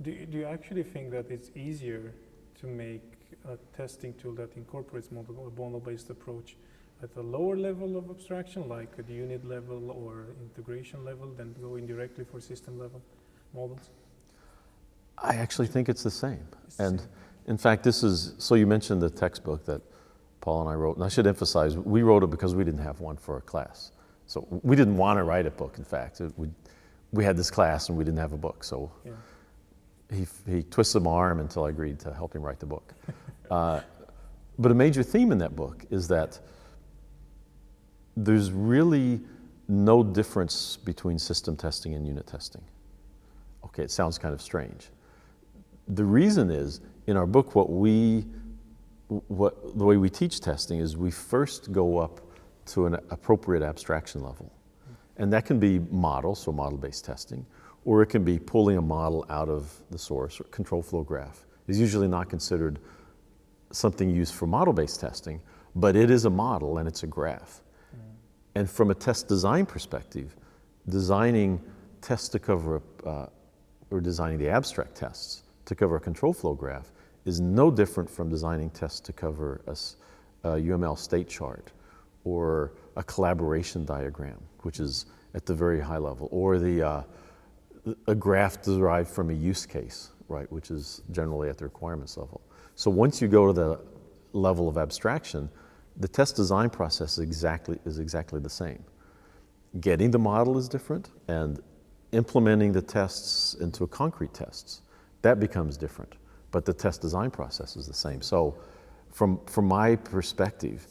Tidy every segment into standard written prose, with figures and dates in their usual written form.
Do you actually think that it's easier to make a testing tool that incorporates model-based approach at a lower level of abstraction, like at the unit level or integration level, than going directly for system level models? I actually think it's the same. In fact, so you mentioned the textbook that Paul and I wrote, and I should emphasize, we wrote it because we didn't have one for a class. So we didn't want to write a book, in fact. We had this class and we didn't have a book, so yeah. He twisted my arm until I agreed to help him write the book. But a major theme in that book is that there's really no difference between system testing and unit testing. Okay, it sounds kind of strange. The reason is, in our book, the way we teach testing is we first go up to an appropriate abstraction level. And that can be model, so model-based testing, or it can be pulling a model out of the source, or control flow graph. It's usually not considered something used for model-based testing, but it is a model and it's a graph. And from a test design perspective, designing tests to cover, or designing the abstract tests to cover a control flow graph is no different from designing tests to cover a UML state chart or a collaboration diagram, which is at the very high level, or a graph derived from a use case, right, which is generally at the requirements level. So once you go to the level of abstraction, the test design process is exactly the same. Getting the model is different, and implementing the tests into concrete tests, that becomes different. But the test design process is the same. So from my perspective,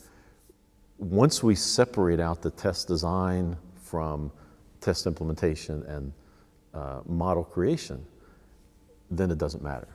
once we separate out the test design from test implementation and model creation, then it doesn't matter.